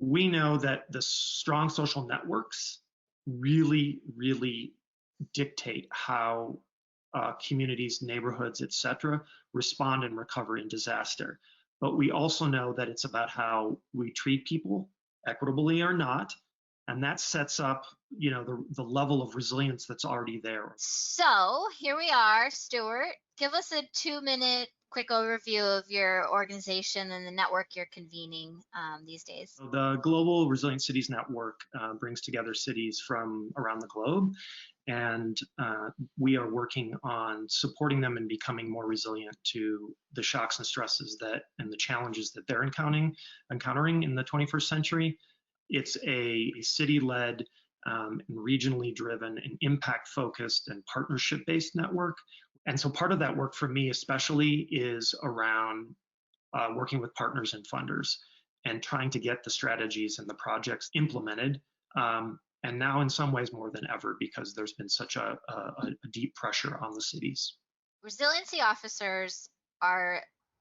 we know that the strong social networks really, really dictate how communities, neighborhoods, et cetera, respond and recover in disaster. But we also know that it's about how we treat people, equitably or not, and that sets up, the level of resilience that's already there. So here we are, Stewart. Give us a 2-minute quick overview of your organization and the network you're convening these days. So the Global Resilient Cities Network brings together cities from around the globe, and we are working on supporting them and becoming more resilient to the shocks and stresses and the challenges that they're encountering in the 21st century. It's a city-led and regionally driven and impact-focused and partnership-based network. And so part of that work for me especially is around working with partners and funders and trying to get the strategies and the projects implemented. And now in some ways more than ever, because there's been such a deep pressure on the cities. Resiliency officers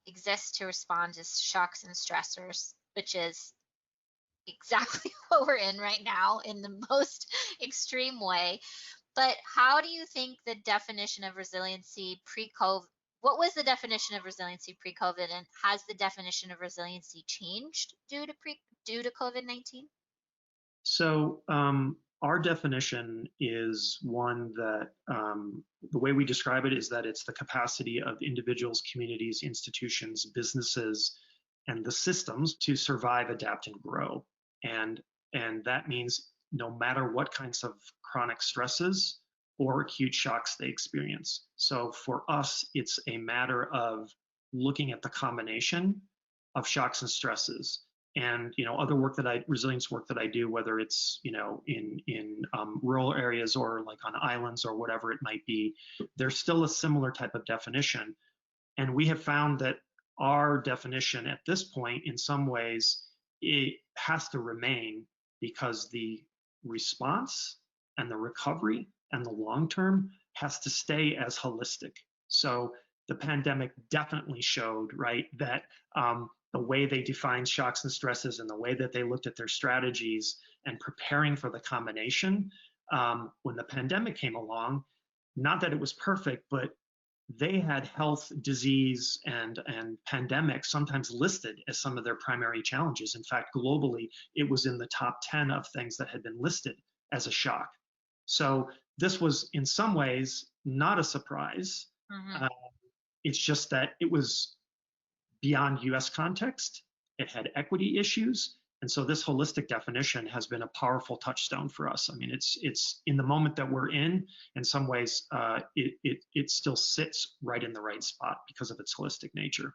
exist to respond to shocks and stressors, which is exactly what we're in right now in the most extreme way. But how do you think the definition of resiliency pre-COVID, what was the definition of resiliency pre-COVID, and has the definition of resiliency changed due to COVID-19? So our definition is one that the way we describe it is that it's the capacity of individuals, communities, institutions, businesses, and the systems to survive, adapt, and grow. And that means no matter what kinds of chronic stresses or acute shocks they experience. So for us, it's a matter of looking at the combination of shocks and stresses. And other resilience work that I do, whether it's in rural areas or like on islands or whatever it might be, there's still a similar type of definition. And we have found that our definition at this point, in some ways, it has to remain because the response and the recovery and the long term has to stay as holistic. So the pandemic definitely showed, right, that the way they defined shocks and stresses and the way that they looked at their strategies and preparing for the combination, when the pandemic came along, not that it was perfect, but they had health, disease, and pandemic sometimes listed as some of their primary challenges. In fact, globally, it was in the top 10 of things that had been listed as a shock. So this was in some ways not a surprise. Mm-hmm. It's just that it was beyond US context. It had equity issues. And so this holistic definition has been a powerful touchstone for us. I mean, it's in the moment that we're in some ways, it still sits right in the right spot because of its holistic nature.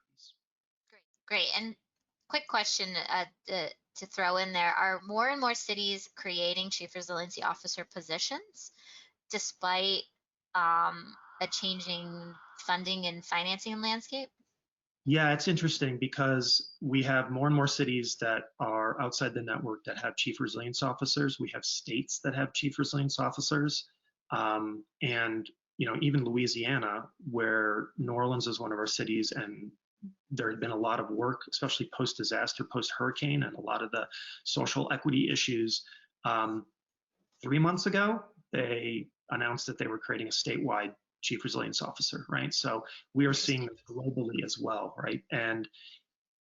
Great. And quick question to throw in there, are more and more cities creating chief resiliency officer positions despite a changing funding and financing landscape? Yeah, it's interesting because we have more and more cities that are outside the network that have chief resilience officers. We have states that have chief resilience officers. And, even Louisiana, where New Orleans is one of our cities, and there had been a lot of work, especially post-disaster, post-hurricane, and a lot of the social equity issues. 3 months ago, they announced that they were creating a statewide chief resilience officer, right? So we are seeing this globally as well, right? And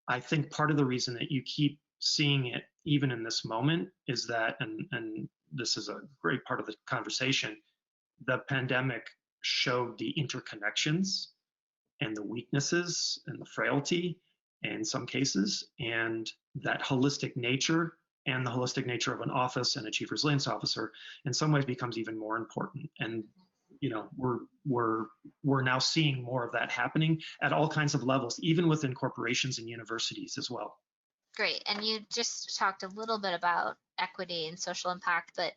I think part of the reason that you keep seeing it even in this moment is that, and this is a great part of the conversation, the pandemic showed the interconnections and the weaknesses and the frailty in some cases, and that holistic nature and the holistic nature of an office and a chief resilience officer in some ways becomes even more important. And we're now seeing more of that happening at all kinds of levels, even within corporations and universities as well. Great. And you just talked a little bit about equity and social impact, but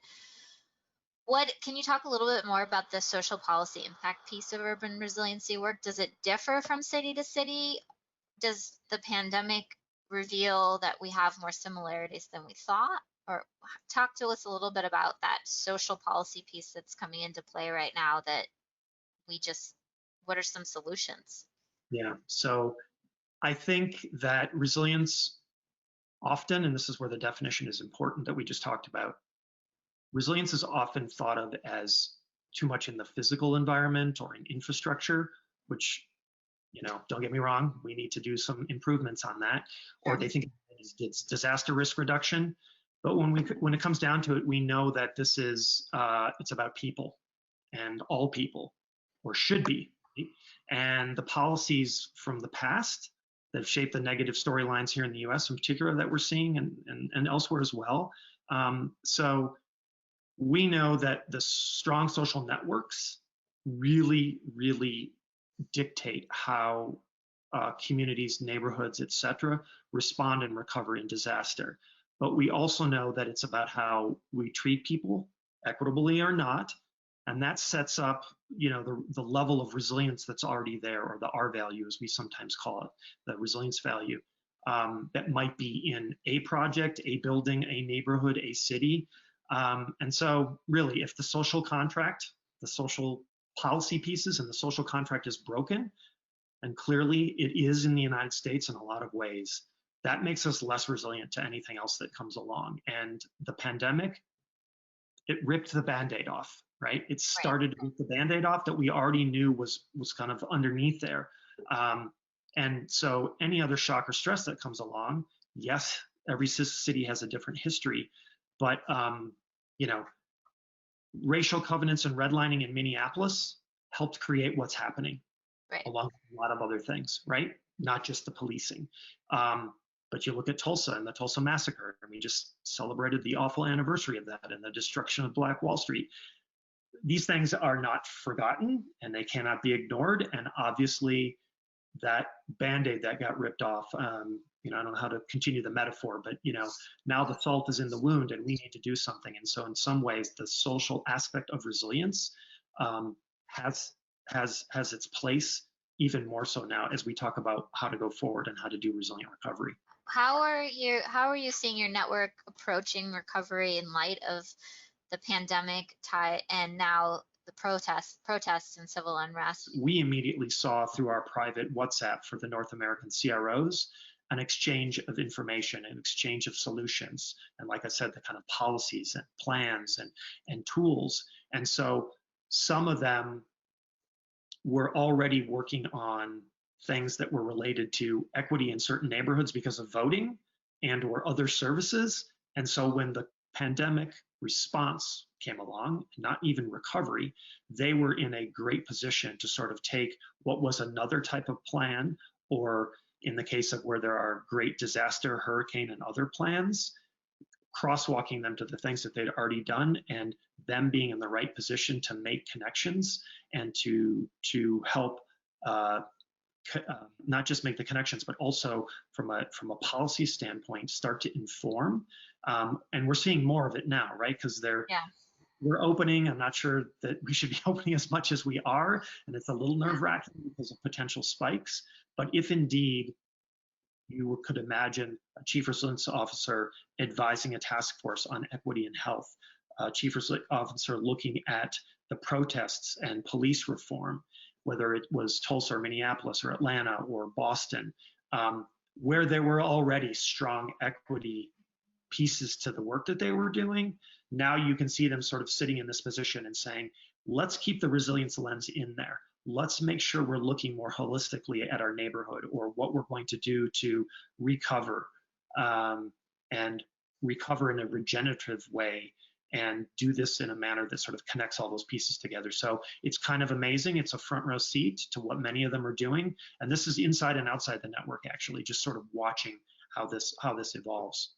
can you talk a little bit more about the social policy impact piece of urban resiliency work? Does it differ from city to city? Does the pandemic reveal that we have more similarities than we thought? Or talk to us a little bit about that social policy piece that's coming into play right now that what are some solutions? Yeah, so I think that resilience Often, and this is where the definition is important that we just talked about, resilience is often thought of as too much in the physical environment or in infrastructure, which, don't get me wrong, we need to do some improvements on that. Or they think it's disaster risk reduction. But when it comes down to it, we know that this is it's about people, and all people, or should be. And the policies from the past that have shaped the negative storylines here in the US in particular that we're seeing, and elsewhere as well. So we know that the strong social networks really, really dictate how communities, neighborhoods, et cetera, respond and recover in disaster. But we also know that it's about how we treat people, equitably or not, and that sets up, the level of resilience that's already there, or the R value, as we sometimes call it, the resilience value, that might be in a project, a building, a neighborhood, a city. And so really, if the social contract, the social policy pieces and the social contract is broken, and clearly it is in the United States in a lot of ways, that makes us less resilient to anything else that comes along. And the pandemic, it ripped the bandaid off, right? It started to rip the bandaid off that we already knew was kind of underneath there. And so any other shock or stress that comes along, yes, every city has a different history, but racial covenants and redlining in Minneapolis helped create what's happening, along with a lot of other things, right? Not just the policing. But you look at Tulsa and the Tulsa massacre, and we just celebrated the awful anniversary of that and the destruction of Black Wall Street. These things are not forgotten, and they cannot be ignored. And obviously, that Band-Aid that got ripped off, I don't know how to continue the metaphor, but now the salt is in the wound, and we need to do something. And so, in some ways, the social aspect of resilience has its place, even more so now as we talk about how to go forward and how to do resilient recovery. How are you seeing your network approaching recovery in light of the pandemic and now the protests and civil unrest? We immediately saw through our private WhatsApp for the North American CROs an exchange of information, an exchange of solutions, and like I said, the kind of policies and plans and tools. And so some of them were already working on things that were related to equity in certain neighborhoods because of voting and or other services. And so when the pandemic response came along, not even recovery, they were in a great position to sort of take what was another type of plan, or in the case of where there are great disaster, hurricane, and other plans, crosswalking them to the things that they'd already done, and them being in the right position to make connections and to help not just make the connections, but also from a policy standpoint, start to inform. And we're seeing more of it now, right? Because we're opening. I'm not sure that we should be opening as much as we are, and it's a little nerve-wracking because of potential spikes. But if indeed you could imagine a chief resilience officer advising a task force on equity and health, a chief resilience officer looking at the protests and police reform, whether it was Tulsa or Minneapolis or Atlanta or Boston, where there were already strong equity pieces to the work that they were doing. Now you can see them sort of sitting in this position and saying, let's keep the resilience lens in there. Let's make sure we're looking more holistically at our neighborhood, or what we're going to do to recover, and recover in a regenerative way, and do this in a manner that sort of connects all those pieces together. So it's kind of amazing. It's a front row seat to what many of them are doing. And this is inside and outside the network, actually, just sort of watching how this evolves.